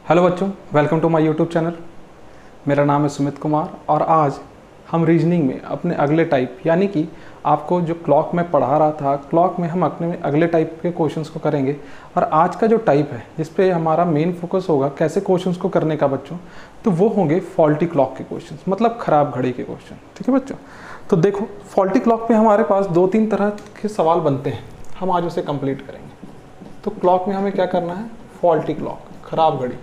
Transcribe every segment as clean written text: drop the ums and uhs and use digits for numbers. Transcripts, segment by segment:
Hello बच्चों, welcome to my YouTube channel. मेरा नाम है सुमित कुमार और आज हम रीजनिंग में अपने अगले टाइप यानी कि आपको जो क्लॉक में पढ़ा रहा था, क्लॉक में हम अपने अगले टाइप के क्वेश्चंस को करेंगे। और आज का जो टाइप है जिस पे हमारा मेन फोकस होगा कैसे क्वेश्चंस को करने का बच्चों, तो वो होंगे फॉल्टी क्लॉक के क्वेश्चंस, मतलब ख़राब घड़ी के क्वेश्चन। ठीक है बच्चों, तो देखो फॉल्टी क्लॉक पे हमारे पास 2-3 तरह के सवाल बनते हैं, हम आज उसे कंप्लीट करेंगे। तो क्लॉक में हमें क्या करना है, फॉल्टी क्लॉक, खराब घड़ी।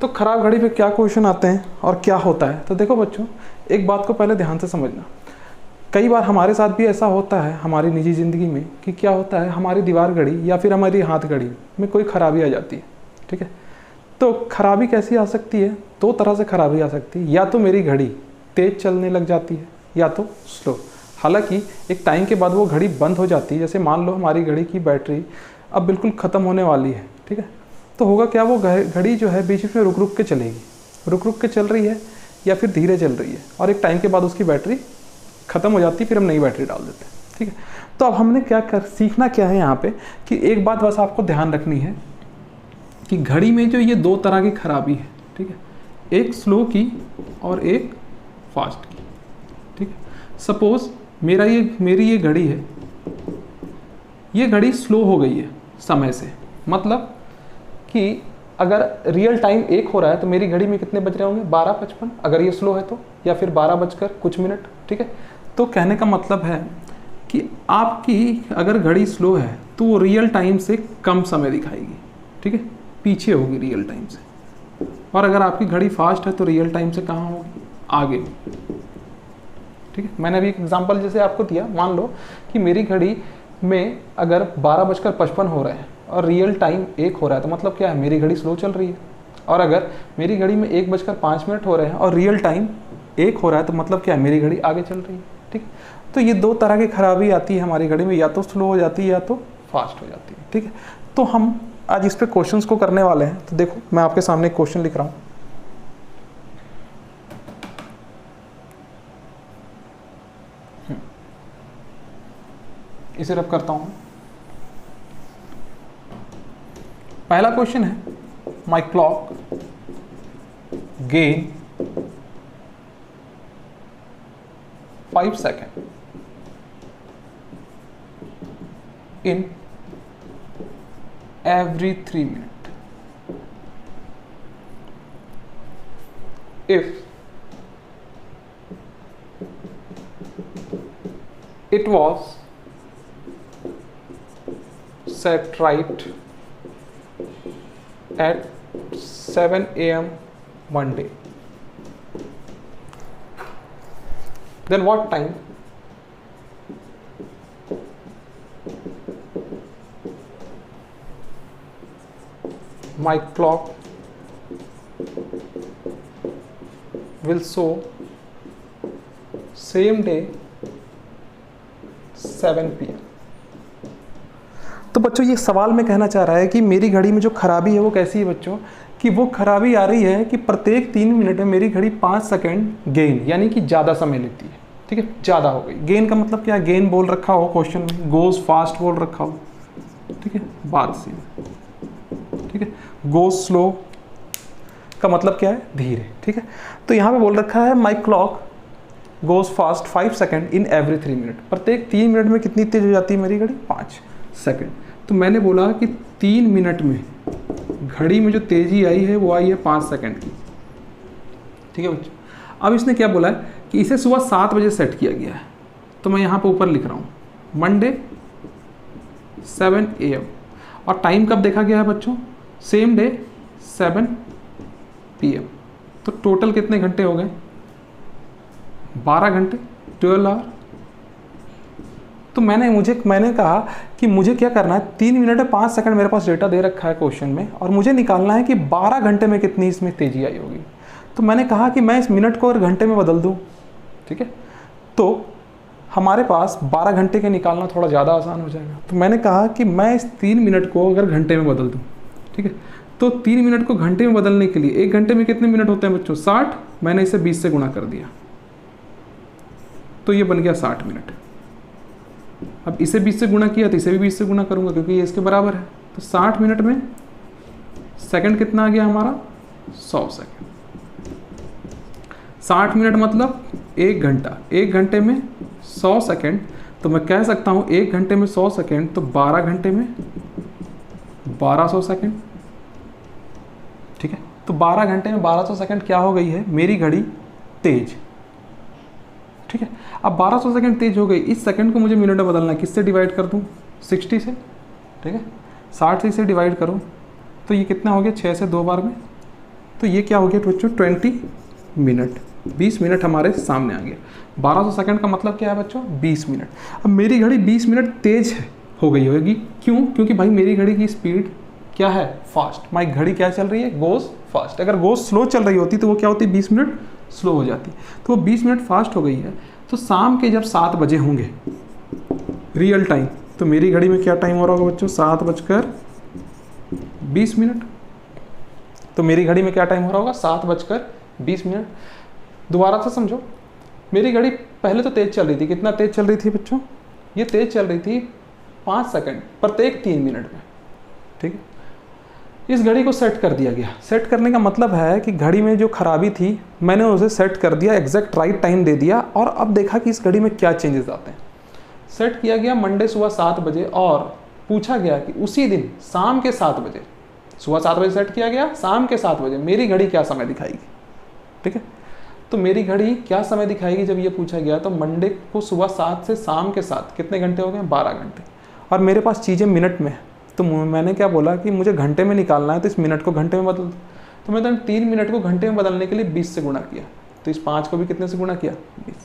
तो खराब घड़ी पे क्या क्वेश्चन आते हैं और क्या होता है, तो देखो बच्चों एक बात को पहले ध्यान से समझना। कई बार हमारे साथ भी ऐसा होता है हमारी निजी ज़िंदगी में कि क्या होता है, हमारी दीवार घड़ी या फिर हमारी हाथ घड़ी में कोई खराबी आ जाती है। ठीक है, तो खराबी कैसी आ सकती है, 2 तरह से खराबी आ सकती है। या तो मेरी घड़ी तेज़ चलने लग जाती है या तो स्लो। हालांकि एक टाइम के बाद वो घड़ी बंद हो जाती है। जैसे मान लो हमारी घड़ी की बैटरी अब बिल्कुल ख़त्म होने वाली है, ठीक है, तो होगा क्या, वो घड़ी जो है बीच में रुक रुक के चलेगी, रुक रुक के चल रही है या फिर धीरे चल रही है, और एक टाइम के बाद उसकी बैटरी ख़त्म हो जाती है, फिर हम नई बैटरी डाल देते हैं। ठीक है, तो अब हमने सीखना क्या है यहाँ पे कि एक बात बस आपको ध्यान रखनी है कि घड़ी में जो ये 2 तरह की खराबी है, ठीक है, एक स्लो की और एक फास्ट की। ठीक है, सपोज मेरी ये घड़ी है, ये घड़ी स्लो हो गई है समय से, मतलब कि अगर रियल टाइम 1 हो रहा है तो मेरी घड़ी में कितने बज रहे होंगे, 12:55 अगर ये स्लो है तो, या फिर 12 बजकर कुछ मिनट। ठीक है, तो कहने का मतलब है कि आपकी अगर घड़ी स्लो है तो वो रियल टाइम से कम समय दिखाएगी। ठीक है, पीछे होगी रियल टाइम से। और अगर आपकी घड़ी फास्ट है तो रियल टाइम से कहाँ होगी, आगे। ठीक है, मैंने अभी एक एग्जांपल जैसे आपको दिया, मान लो कि मेरी घड़ी में अगर 12:55 हो रहे हैं और रियल टाइम 1 हो रहा है, तो मतलब क्या है, मेरी घड़ी स्लो चल रही है। और अगर मेरी घड़ी में 1:05 हो रहे हैं और रियल टाइम 1 हो रहा है, तो मतलब क्या है, मेरी घड़ी आगे चल रही है। ठीक, तो ये 2 तरह की खराबी आती है हमारी घड़ी में, या तो स्लो हो जाती है या तो फास्ट हो जाती है। ठीक है, तो हम आज इस पे क्वेश्चंस को करने वाले हैं। तो देखो मैं आपके सामने एक क्वेश्चन लिख रहा हूँ। इसे रब करता हूँ। पहला क्वेश्चन है, my clock gain 5 second in every 3 minutes if it was set right at 7 a.m. Monday, then what time my clock will show same day 7 p.m. तो बच्चों ये सवाल में कहना चाह रहा है कि मेरी घड़ी में जो खराबी है वो कैसी है बच्चों, कि वो खराबी आ रही है कि प्रत्येक 3 मिनट में मेरी घड़ी 5 सेकेंड गेन यानी कि ज़्यादा समय लेती है। ठीक है, ज़्यादा हो गई। गेन का मतलब क्या है, गेन बोल रखा हो क्वेश्चन में, गोज फास्ट बोल रखा हो। ठीक है, बात सी। ठीक है, गोज स्लो का मतलब क्या है, धीरे। ठीक है, तो यहाँ पे बोल रखा है my clock goes fast 5 second in every 3 minute, प्रत्येक 3 मिनट में कितनी तेज हो जाती है मेरी घड़ी, 5 सेकेंड। तो मैंने बोला कि 3 मिनट में घड़ी में जो तेजी आई है वो आई है 5 सेकेंड की। ठीक है बच्चों, अब इसने क्या बोला है कि इसे सुबह 7 बजे सेट किया गया है, तो मैं यहाँ पे ऊपर लिख रहा हूँ मंडे 7 AM, और टाइम कब देखा गया है बच्चों, सेम डे 7 PM। तो टोटल कितने घंटे हो गए, 12 घंटे, 12 आवर। तो मैंने कहा कि मुझे क्या करना है, 3 मिनट में 5 सेकंड मेरे पास डेटा दे रखा है क्वेश्चन में, और मुझे निकालना है कि 12 घंटे में कितनी इसमें तेजी आई होगी। तो मैंने कहा कि मैं इस मिनट को अगर घंटे में बदल दूं, ठीक है, तो हमारे पास 12 घंटे के निकालना थोड़ा ज़्यादा आसान हो जाएगा। तो मैंने कहा कि मैं इस 3 मिनट को अगर घंटे में बदल दूँ, ठीक है, तो 3 मिनट को घंटे में बदलने के लिए 1 घंटे में कितने मिनट होते हैं बच्चों, 60, मैंने इसे 20 से गुणा कर दिया, तो ये बन गया 60 मिनट। अब इसे 20 से गुणा किया तो इसे भी 20 से गुणा करूंगा क्योंकि ये इसके बराबर है। तो 60 मिनट में सेकंड कितना आ गया हमारा, 100 सेकेंड। 60 मिनट मतलब 1 घंटा, 1 घंटे में 100 सेकेंड, तो मैं कह सकता हूँ 1 घंटे में 100 सेकेंड तो 12 घंटे में 1200 सेकेंड। ठीक है, तो 12 घंटे में 1200 सेकेंड क्या हो गई है मेरी घड़ी तेज। ठीक है, अब 1200 सेकेंड तेज हो गई, इस सेकेंड को मुझे मिनट में बदलना है, किससे डिवाइड कर दूँ? 60 से। ठीक है, 60 से इसे डिवाइड करूँ तो ये कितना हो गया? 6 से 2 बार में, तो ये क्या हो गया बच्चों? 20 मिनट। 20 मिनट हमारे सामने आ गया। 1200 सेकंड का मतलब क्या है बच्चों? 20 मिनट। अब मेरी घड़ी 20 मिनट तेज हो गई होगी, क्यों? क्योंकि भाई मेरी घड़ी की स्पीड क्या है? फास्ट। माई घड़ी क्या चल रही है? Goes fast. अगर गोज स्लो चल रही होती तो वो क्या होती? 20 मिनट स्लो हो जाती। तो वो 20 मिनट फास्ट हो गई है। तो शाम के जब 7 बजे होंगे रियल टाइम, तो मेरी घड़ी में क्या टाइम हो रहा होगा बच्चों? 7:20। तो मेरी घड़ी में क्या टाइम हो रहा होगा? 7:20। दोबारा से समझो, मेरी घड़ी पहले तो तेज चल रही थी। कितना तेज चल रही थी बच्चों? ये तेज चल रही थी 5 सेकंड प्रत्येक 3 मिनट में। ठीक है, इस घड़ी को सेट कर दिया गया। सेट करने का मतलब है कि घड़ी में जो खराबी थी मैंने उसे सेट कर दिया, एग्जैक्ट राइट टाइम दे दिया, और अब देखा कि इस घड़ी में क्या चेंजेस आते हैं। सेट किया गया मंडे सुबह 7 बजे, और पूछा गया कि उसी दिन शाम के 7 बजे, सुबह 7 बजे सेट किया गया, शाम के 7 बजे मेरी घड़ी क्या समय दिखाएगी। ठीक है, तो मेरी घड़ी क्या समय दिखाएगी जब ये पूछा गया? तो मंडे को सुबह 7 से शाम के 7 कितने घंटे हो गए? 12 घंटे। और मेरे पास चीज़ें मिनट में है, तो मैंने क्या बोला कि मुझे घंटे में निकालना है, तो इस मिनट को घंटे में बदल दो। तो मैंने 3 मिनट को घंटे में बदलने के लिए 20 से गुणा किया, तो इस 5 को भी कितने से गुणा किया? 20।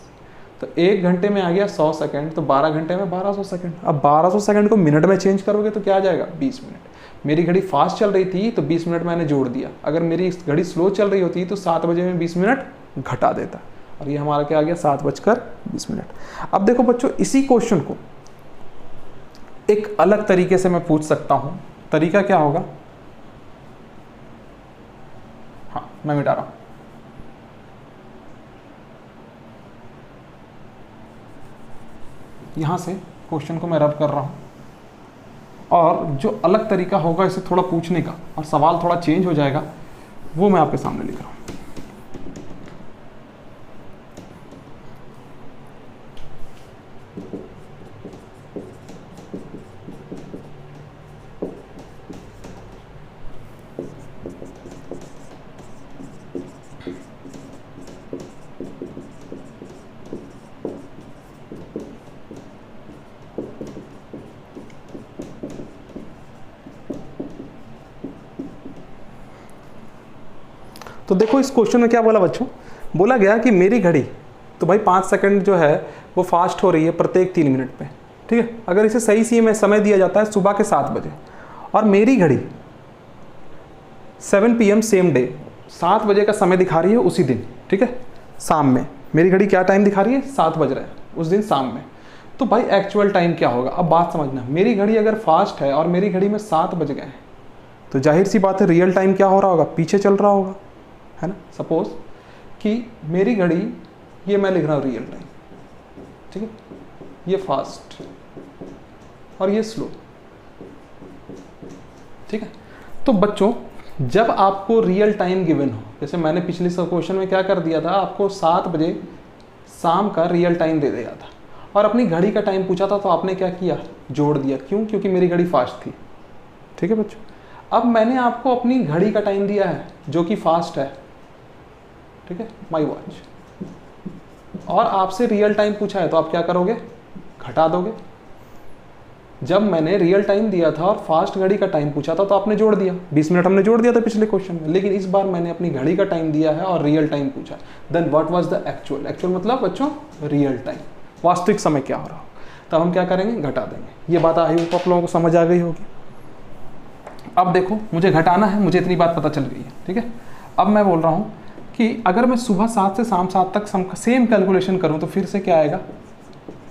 तो 1 घंटे में आ गया 100 सेकंड, तो 12 घंटे में 1200 सेकंड। अब 1200 सेकंड को मिनट में चेंज करोगे तो क्या आ जाएगा? 20 मिनट। मेरी घड़ी फास्ट चल रही थी तो 20 मिनट मैंने जोड़ दिया। अगर मेरी घड़ी स्लो चल रही होती तो 7 बजे में 20 मिनट घटा देता, और ये हमारा क्या आ गया? 7:20। अब देखो बच्चों, इसी क्वेश्चन को एक अलग तरीके से मैं पूछ सकता हूं। तरीका क्या होगा? हाँ, मैं मिटा रहा हूं। यहां से क्वेश्चन को मैं रब कर रहा हूं, और जो अलग तरीका होगा इसे थोड़ा पूछने का, और सवाल थोड़ा चेंज हो जाएगा, वो मैं आपके सामने लिख रहा हूं। तो देखो इस क्वेश्चन में क्या बोला बच्चों? बोला गया कि मेरी घड़ी तो भाई 5 सेकंड जो है वो फास्ट हो रही है प्रत्येक 3 मिनट पे। ठीक है, अगर इसे सही सी में समय दिया जाता है सुबह के 7 बजे, और मेरी घड़ी 7 PM सेम डे 7 बजे का समय दिखा रही है उसी दिन। ठीक है, शाम में मेरी घड़ी क्या टाइम दिखा रही है? 7 बज रहे हैं उस दिन शाम में। तो भाई एक्चुअल टाइम क्या होगा? अब बात समझना, मेरी घड़ी अगर फास्ट है और मेरी घड़ी में 7 बज गए हैं, तो जाहिर सी बात है रियल टाइम क्या हो रहा होगा? पीछे चल रहा होगा, है ना। सपोज कि मेरी घड़ी, ये मैं लिख रहा हूँ रियल टाइम, ठीक है, ये फास्ट और ये स्लो। ठीक है, तो बच्चों जब आपको रियल टाइम गिवन हो, जैसे मैंने पिछले क्वेश्चन में क्या कर दिया था, आपको 7 बजे शाम का रियल टाइम दे दिया था, और अपनी घड़ी का टाइम पूछा था, तो आपने क्या किया? जोड़ दिया। क्यों? क्योंकि मेरी घड़ी फास्ट थी। ठीक है बच्चों, अब मैंने आपको अपनी घड़ी का टाइम दिया है जो कि फास्ट है, ठीक है, माई वॉच, और आपसे रियल टाइम पूछा है, तो आप क्या करोगे? घटा दोगे। जब मैंने रियल टाइम दिया था और फास्ट घड़ी का टाइम पूछा था, तो आपने जोड़ दिया, 20 मिनट हमने जोड़ दिया था पिछले क्वेश्चन में। लेकिन इस बार मैंने अपनी घड़ी का टाइम दिया है और रियल टाइम पूछा, then what was the actual? Actual मतलब बच्चों रियल टाइम, वास्तविक समय क्या हो रहा हो। तब हम क्या करेंगे? घटा देंगे। ये बात आई आप लोगों को समझ आ गई होगी। अब देखो, मुझे घटाना है, मुझे इतनी बात पता चल गई है। ठीक है, अब मैं बोल रहा हूँ कि अगर मैं सुबह 7 से शाम 7 तक सेम कैलकुलेशन करूँ, तो फिर से क्या आएगा?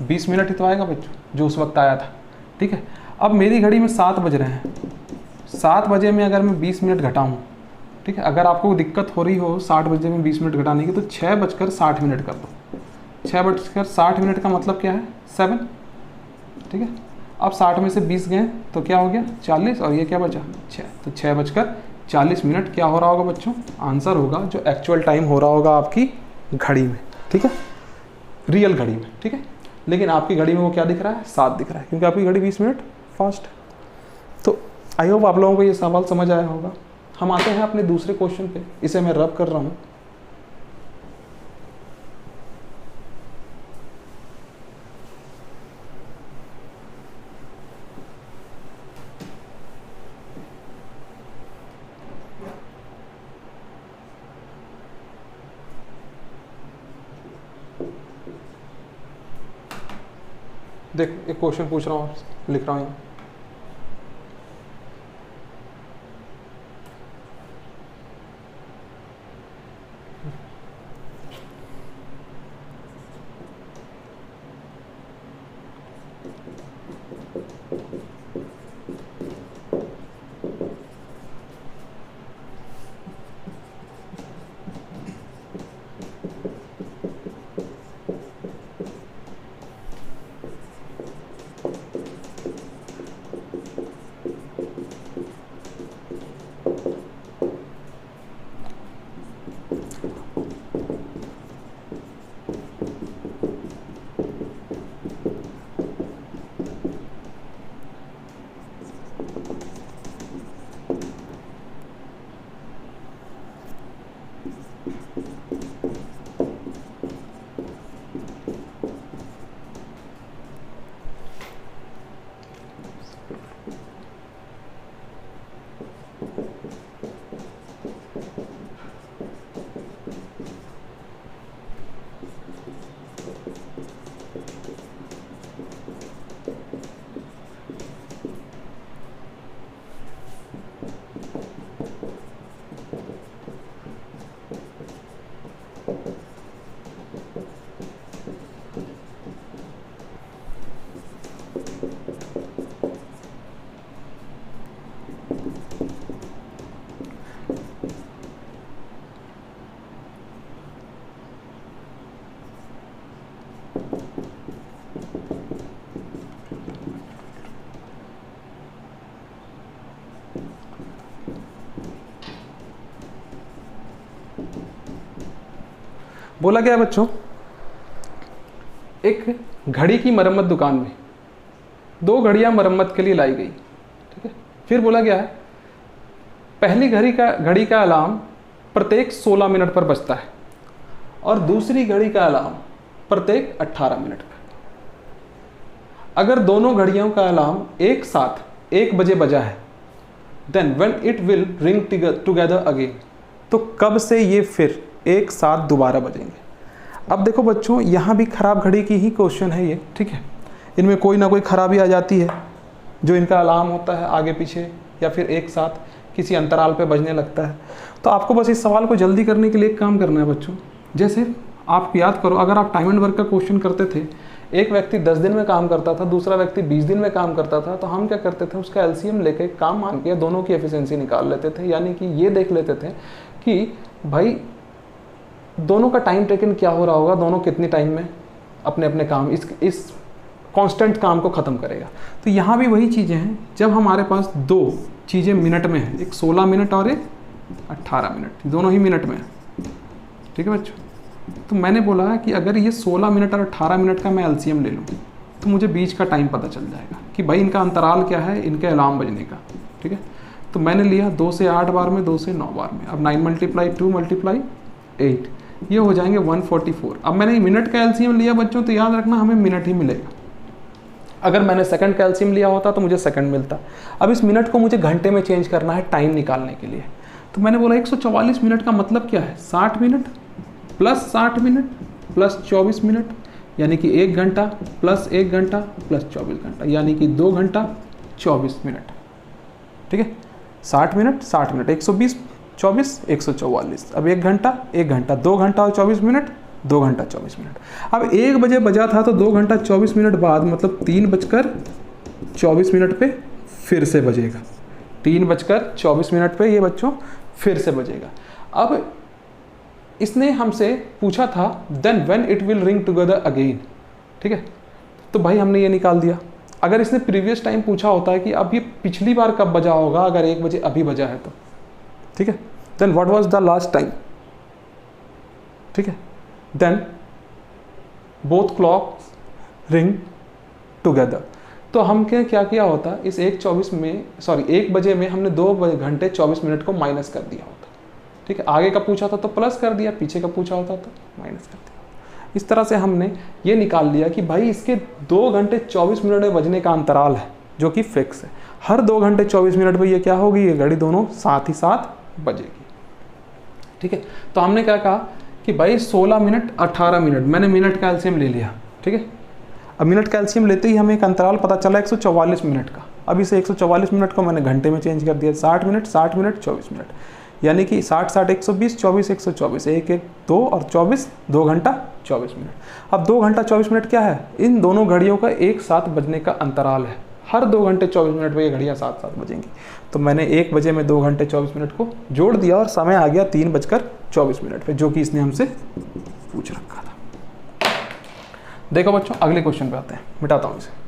20 मिनट ही तो आएगा बच्चों, जो उस वक्त आया था। ठीक है, अब मेरी घड़ी में 7 बज रहे हैं, 7 बजे में अगर मैं 20 मिनट घटाऊँ, ठीक है, अगर आपको दिक्कत हो रही हो 60 बजे में 20 मिनट घटाने की, तो 6:60 कर दो। 6:60 का मतलब क्या है? 7। ठीक है, अब 60 में से 20 गए तो क्या हो गया? 40, और ये क्या बचा? 6, तो 6:20 40 मिनट क्या हो रहा होगा बच्चों, आंसर होगा जो एक्चुअल टाइम हो रहा होगा आपकी घड़ी में, ठीक है, रियल घड़ी में, ठीक है। लेकिन आपकी घड़ी में वो क्या दिख रहा है, 7 दिख रहा है, क्योंकि आपकी घड़ी 20 मिनट फास्ट है। तो आई होप आप लोगों को ये सवाल समझ आया होगा। हम आते हैं अपने दूसरे क्वेश्चन पे, इसे मैं रब कर रहा हूँ। देख एक क्वेश्चन पूछ रहा हूँ, लिख रहा हूँ यहाँ। बोला गया बच्चों, एक घड़ी की मरम्मत दुकान में 2 घड़ियां मरम्मत के लिए लाई गई, ठीक है। फिर बोला गया है पहली घड़ी का अलार्म प्रत्येक 16 मिनट पर बजता है और दूसरी घड़ी का अलार्म प्रत्येक 18 मिनट पर। अगर दोनों घड़ियों का अलार्म एक साथ 1 बजे बजा है, then when it will ring together again, तो कब से ये फिर एक साथ दोबारा बजेंगे। अब देखो बच्चों, यहाँ भी खराब घड़ी की ही क्वेश्चन है ये, ठीक है। इनमें कोई ना कोई खराबी आ जाती है, जो इनका अलार्म होता है आगे पीछे या फिर एक साथ किसी अंतराल पे बजने लगता है। तो आपको बस इस सवाल को जल्दी करने के लिए एक काम करना है बच्चों। जैसे आप याद करो, अगर आप टाइम एंड वर्क का क्वेश्चन करते थे, एक व्यक्ति 10 दिन में काम करता था, दूसरा व्यक्ति 20 दिन में काम करता था, तो हम क्या करते थे, उसका एलसीएम लेके काम मान के दोनों की एफिशिएंसी निकाल लेते थे। यानी कि ये देख लेते थे कि भाई दोनों का टाइम टेकन क्या हो रहा होगा, दोनों कितनी टाइम में अपने अपने काम इस कांस्टेंट काम को ख़त्म करेगा। तो यहाँ भी वही चीज़ें हैं, जब हमारे पास 2 चीज़ें मिनट में हैं, एक 16 मिनट और एक 18 मिनट, दोनों ही मिनट में है, ठीक है बच्चों। तो मैंने बोला कि अगर ये 16 मिनट और 18 मिनट का मैं एलसीएम ले लूँ तो मुझे बीच का टाइम पता चल जाएगा कि भाई इनका अंतराल क्या है इनके अलार्म बजने का, ठीक है। तो मैंने लिया 2 से 8 बार में, 2 से 9 बार में। अब 9 × 2 × 8 ये हो जाएंगे 144। अब मैंने मिनट का एलसीएम लिया बच्चों, तो याद रखना हमें मिनट ही मिलेगा। अगर मैंने सेकंड का एलसीएम लिया होता तो मुझे सेकंड मिलता। अब इस मिनट को मुझे घंटे में चेंज करना है टाइम निकालने के लिए। तो मैंने बोला 144 मिनट का मतलब क्या है, 60 minute plus 60 minute plus 24 minute, यानी कि 1 घंटा प्लस 1 घंटा प्लस 24 घंटा, यानी कि 2 घंटा 24 मिनट, ठीक है। 60 मिनट 60 मिनट 120 24 144। अब 1 घंटा 1 घंटा, 2 घंटा और 24 मिनट 2 घंटा 24 मिनट। अब 1 बजे बजा था तो 2 घंटा 24 मिनट बाद मतलब 3:24 मिनट पे फिर से बजेगा। 3:24 मिनट पे ये बच्चों फिर से बजेगा। अब इसने हमसे पूछा था then when it will ring together again, ठीक है। तो भाई हमने ये निकाल दिया। अगर इसने प्रीवियस टाइम पूछा होता है कि अब ये पिछली बार कब बजा होगा, अगर 1 बजे अभी बजा है ठीक है। Then what was the last time, ठीक है। Then both clocks ring together. तो हम क्या किया होता, इस 1 बजे में हमने 2 घंटे 24 मिनट को माइनस कर दिया होता, ठीक है। आगे का पूछा था तो प्लस कर दिया, पीछे का पूछा होता तो माइनस कर दिया। इस तरह से हमने ये निकाल लिया कि भाई इसके 2 घंटे 24 मिनट में बजने का अंतराल है जो कि फिक्स है। हर 2 घंटे 24 मिनट में ये क्या होगी, ये घड़ी दोनों साथ ही साथ बजेगी, ठीक है। तो हमने क्या कहा कि भाई 16 मिनट 18 मिनट, मैंने मिनट का एलसीएम ले लिया, ठीक है। अब मिनट का एलसीएम लेते ही हमें एक अंतराल पता चला 144 मिनट का। अब इसे 144 मिनट को मैंने घंटे में चेंज कर दिया, 60 मिनट 24 मिनट, यानी कि 60 60 120, 24 124, 1 1 2 और 24 2 घंटा 24 मिनट। अब 2 घंटा 24 मिनट क्या है, इन दोनों घड़ियों का एक साथ बजने का अंतराल है। हर 2 घंटे 24 मिनट में ये घड़ियाँ साथ साथ बजेंगी। तो मैंने 1 बजे में 2 घंटे 24 मिनट को जोड़ दिया और समय आ गया 3:24 पे, जो कि इसने हमसे पूछ रखा था। देखो बच्चों, अगले क्वेश्चन पे आते हैं, मिटाता हूँ इसे।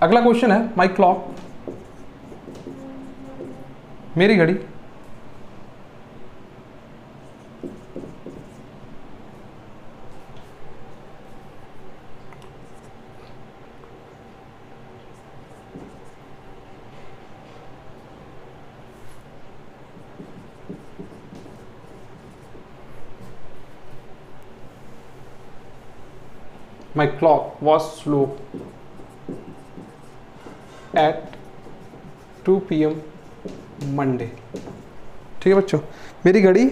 अगला क्वेश्चन है, माई क्लॉक, मेरी घड़ी my clock was slow at 2 PM Monday, ठीक है बच्चों। मेरी घड़ी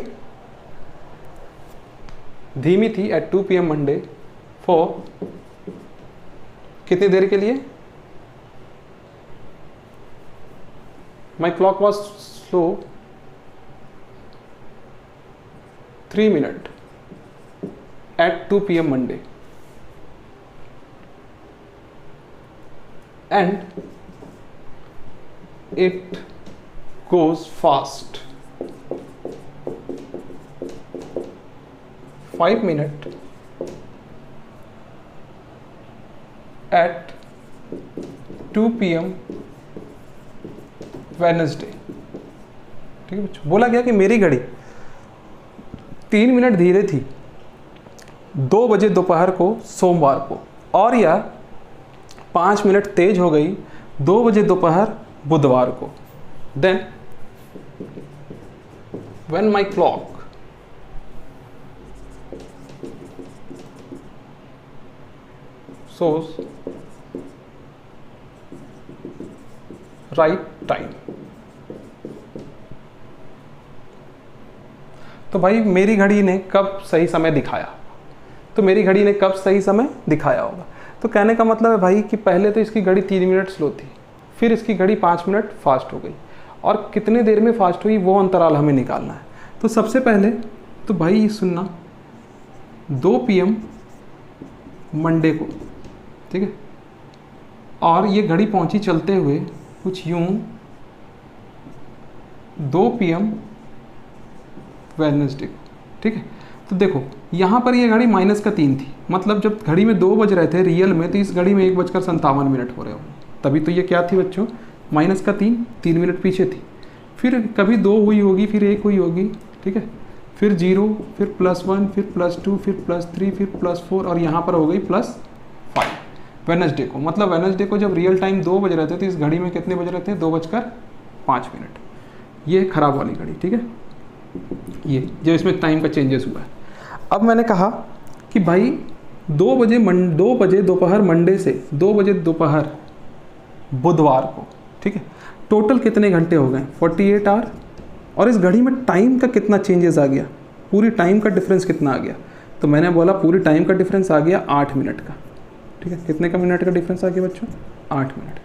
धीमी थी एट 2 PM मंडे फॉर कितनी देर के लिए, my clock was slow 3 minute at 2 PM Monday and it goes fast 5 minutes at 2 PM Wednesday, ठीक है बच्चों। बोला गया कि मेरी घड़ी 3 मिनट धीरे थी 2 बजे दोपहर को सोमवार को, और यह 5 मिनट तेज हो गई 2 बजे दोपहर बुधवार को। Then when my clock shows right time. तो भाई मेरी घड़ी ने कब सही समय दिखाया, तो मेरी घड़ी ने कब सही समय दिखाया होगा। तो कहने का मतलब है भाई कि पहले तो इसकी घड़ी 3 मिनट स्लो थी, फिर इसकी घड़ी 5 मिनट फास्ट हो गई, और कितने देर में फास्ट हुई वो अंतराल हमें निकालना है। तो सबसे पहले तो भाई सुनना, 2 PM मंडे को, ठीक है, और ये घड़ी पहुंची चलते हुए कुछ यूं 2 PM वेडनेसडे को, ठीक है। तो देखो यहाँ पर ये घड़ी -3 थी, मतलब जब घड़ी में 2 बज रहे थे रियल में, तो इस घड़ी में 1:57 हो रहे हो, तभी तो ये क्या थी बच्चों, -3 मिनट पीछे थी। फिर कभी 2 हुई होगी, फिर 1 हुई होगी, ठीक है, फिर 0, फिर +1, फिर +2, फिर +3, फिर +4, और यहाँ पर हो गई +5 वेडनेसडे को। मतलब वेडनेसडे को जब रियल टाइम 2 बज रहे थे तो इस घड़ी में कितने बज रहे थे, 2:05। ये खराब वाली घड़ी, ठीक है, ये जो इसमें टाइम का चेंजेस हुआ है। अब मैंने कहा कि भाई 2 बजे दोपहर मंडे से 2 बजे दोपहर बुधवार को, ठीक है, टोटल कितने घंटे हो गए, 48 आवर। और इस घड़ी में टाइम का कितना चेंजेस आ गया, पूरी टाइम का डिफरेंस कितना आ गया, तो मैंने बोला पूरी टाइम का डिफरेंस आ गया 8 मिनट का, ठीक है। कितने का मिनट का डिफरेंस आ गया बच्चों, 8 मिनट।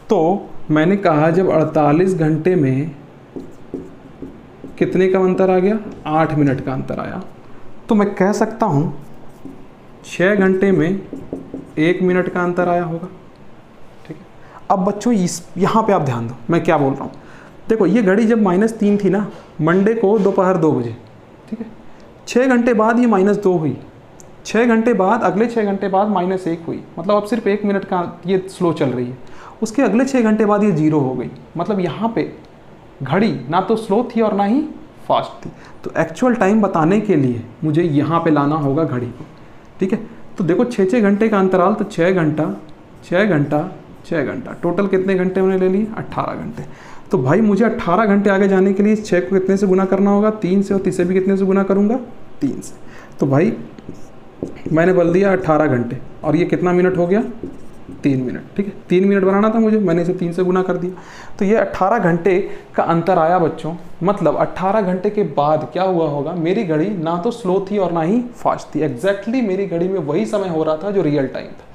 तो मैंने कहा जब 48 घंटे में कितने का अंतर आ गया, 8 मिनट का अंतर आया, तो मैं कह सकता हूँ 6 घंटे में 1 मिनट का अंतर आया होगा। ठीक है, अब बच्चों यहाँ पे आप ध्यान दो मैं क्या बोल रहा हूँ। देखो ये घड़ी जब -3 थी ना, मंडे को दोपहर 2 बजे, ठीक है, 6 घंटे बाद ये -2 हुई, 6 घंटे बाद अगले 6 घंटे बाद -1 हुई, मतलब अब सिर्फ 1 मिनट का ये स्लो चल रही है। उसके अगले 6 घंटे बाद ये 0 हो गई, मतलब यहाँ पे घड़ी ना तो स्लो थी और ना ही फास्ट थी। तो एक्चुअल टाइम बताने के लिए मुझे यहाँ पे लाना होगा घड़ी को। ठीक है, तो देखो 6-6 घंटे का अंतराल, तो 6 घंटा 6 घंटा 6 घंटा, टोटल कितने घंटे मैंने ले लिए, 18 घंटे। तो भाई मुझे 18 घंटे आगे जाने के लिए इस 6 को कितने से गुना करना होगा, 3 से, और 3 से भी कितने से गुना करूँगा, 3 से। तो भाई मैंने बोल दिया 18 घंटे, और ये कितना मिनट हो गया, 3 मिनट। ठीक है, 3 मिनट बनाना था मुझे, मैंने इसे 3 से गुना कर दिया। तो ये 18 घंटे का अंतर आया बच्चों, मतलब 18 घंटे के बाद क्या हुआ होगा, मेरी घड़ी ना तो स्लो थी और ना ही फास्ट थी। एग्जैक्टली मेरी घड़ी में वही समय हो रहा था जो रियल टाइम था।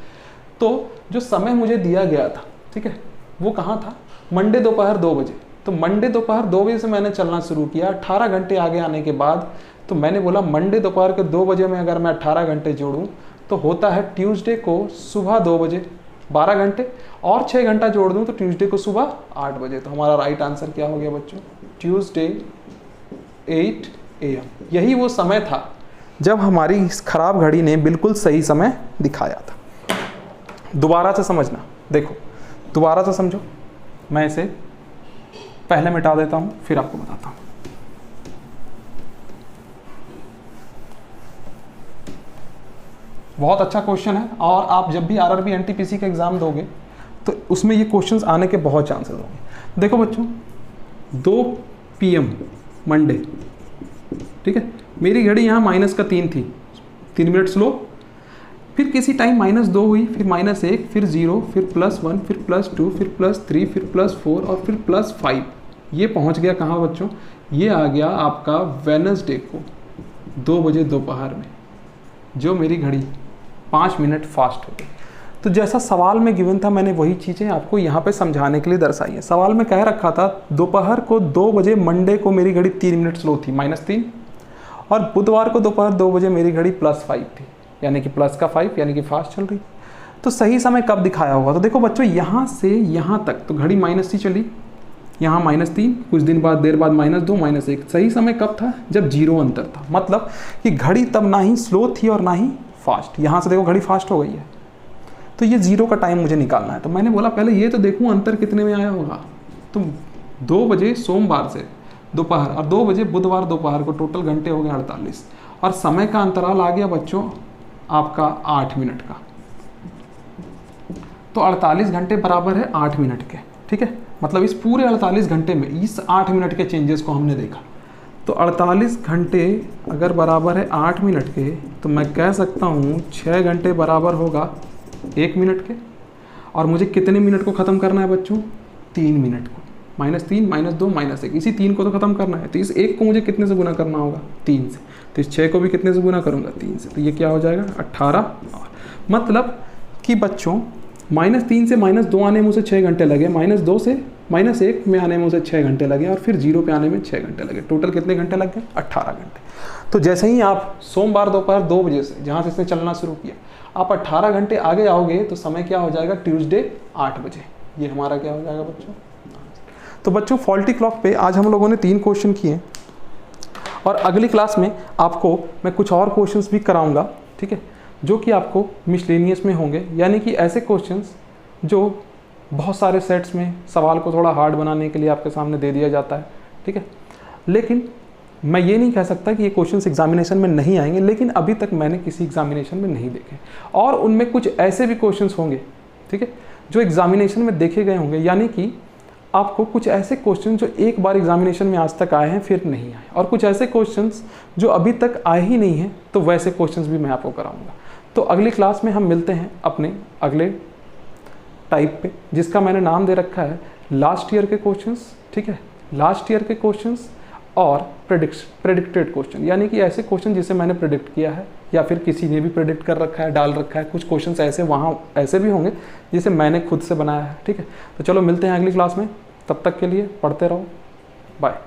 तो जो समय मुझे दिया गया था, ठीक है, वो कहाँ था, मंडे दोपहर 2 बजे। तो मंडे दोपहर 2 बजे से मैंने चलना शुरू किया। 18 घंटे आगे आने के बाद तो मैंने बोला मंडे दोपहर के 2 बजे में अगर मैं 18 घंटे जोड़ूं तो होता है ट्यूसडे को सुबह 2 बजे 12 घंटे, और 6 घंटा जोड़ दूं तो ट्यूसडे को सुबह 8 बजे। तो हमारा राइट आंसर क्या हो गया बच्चों, ट्यूसडे 8 AM। यही वो समय था जब हमारी इस खराब घड़ी ने बिल्कुल सही समय दिखाया था। दोबारा से समझना, देखो दोबारा से समझो, मैं इसे पहले मिटा देता हूं फिर आपको बताता हूं। बहुत अच्छा क्वेश्चन है, और आप जब भी RRB NTPC का एग्जाम दोगे तो उसमें ये क्वेश्चंस आने के बहुत चांसेस होंगे। देखो बच्चों 2 PM मंडे, ठीक है, मेरी घड़ी यहाँ -3 थी, 3 मिनट स्लो, फिर किसी टाइम -2 हुई, फिर -1, फिर 0, फिर +1, फिर +2, फिर +3, फिर +4 और फिर +5। ये पहुँच गया कहाँ बच्चों, ये आ गया आपका वेडनेसडे को 2 बजे दोपहर में, जो मेरी घड़ी 5 मिनट फास्ट हो गई। तो जैसा सवाल में गिवन था मैंने वही चीज़ें आपको यहाँ पे समझाने के लिए दर्शाई है। सवाल में कह रखा था दोपहर को 2 बजे मंडे को मेरी घड़ी 3 मिनट स्लो थी, -3, और बुधवार को दोपहर 2 बजे मेरी घड़ी +5 थी, यानी कि प्लस का 5, यानी कि फास्ट चल रही। तो सही समय कब दिखाया होगा, तो देखो बच्चों यहाँ से यहाँ तक तो घड़ी -3 चली, यहाँ -3, कुछ दिन बाद देर बाद -2, -1। सही समय कब था, जब 0 अंतर था, मतलब कि घड़ी तब ना ही स्लो थी और ना ही फास्ट। यहाँ से देखो घड़ी फास्ट हो गई है, तो ये 0 का टाइम मुझे निकालना है। तो मैंने बोला पहले ये तो देखूँ अंतर कितने में आया होगा। तो 2 बजे सोमवार से दोपहर और 2 बजे बुधवार दोपहर को टोटल घंटे हो गए 48, और समय का अंतराल आ गया बच्चों आपका 8 मिनट का। तो 48 घंटे बराबर है 8 मिनट के। ठीक है, मतलब इस पूरे 48 घंटे में इस 8 मिनट के चेंजेस को हमने देखा। तो 48 घंटे अगर बराबर है 8 मिनट के, तो मैं कह सकता हूँ 6 घंटे बराबर होगा 1 मिनट के। और मुझे कितने मिनट को ख़त्म करना है बच्चों, 3 मिनट को, -3, -2, -1, इसी 3 को तो ख़त्म करना है। तो इस 1 को मुझे कितने से गुना करना होगा, 3 से। तो इस 6 को भी कितने से गुना करूँगा, 3 से। तो ये क्या हो जाएगा, 18। मतलब कि बच्चों -3 से -2 आने में उसे 6 घंटे लगे, -2 से -1 में आने में उसे 6 घंटे लगे, और फिर 0 पे आने में 6 घंटे लगे। टोटल कितने घंटे लग गए, 18 घंटे। तो जैसे ही आप सोमवार दोपहर 2 बजे से, जहाँ से इसने चलना शुरू किया, आप 18 घंटे आगे आओगे तो समय क्या हो जाएगा, ट्यूसडे 8 बजे। ये हमारा क्या हो जाएगा बच्चों। तो बच्चों फॉल्टी क्लॉक पे आज हम लोगों ने 3 क्वेश्चन किए, और अगली क्लास में आपको मैं कुछ और क्वेश्चंस भी कराऊंगा, ठीक है, जो कि आपको मिसलेनियस में होंगे, यानी कि ऐसे क्वेश्चंस जो बहुत सारे सेट्स में सवाल को थोड़ा हार्ड बनाने के लिए आपके सामने दे दिया जाता है। ठीक है, लेकिन मैं ये नहीं कह सकता कि ये क्वेश्चंस एग्जामिनेशन में नहीं आएंगे, लेकिन अभी तक मैंने किसी एग्जामिनेशन में नहीं देखे। और उनमें कुछ ऐसे भी क्वेश्चंस होंगे, ठीक है, जो एग्जामिनेशन में देखे गए होंगे, यानी कि आपको कुछ ऐसे क्वेश्चन जो एक बार एग्जामिनेशन में आज तक आए हैं फिर नहीं आए, और कुछ ऐसे क्वेश्चंस जो अभी तक आए ही नहीं हैं, तो वैसे क्वेश्चंस भी मैं आपको कराऊंगा। तो अगली क्लास में हम मिलते हैं अपने अगले टाइप पे, जिसका मैंने नाम दे रखा है लास्ट ईयर के क्वेश्चंस। ठीक है, लास्ट ईयर के क्वेश्चंस और प्रेडिक्टेड क्वेश्चन, यानी कि ऐसे क्वेश्चन जिसे मैंने प्रेडिक्ट किया है या फिर किसी ने भी प्रेडिक्ट कर रखा है, डाल रखा है। कुछ क्वेश्चन ऐसे वहाँ ऐसे भी होंगे जिसे मैंने खुद से बनाया है। ठीक है, तो चलो मिलते हैं अगली क्लास में, तब तक के लिए पढ़ते रहो, बाय।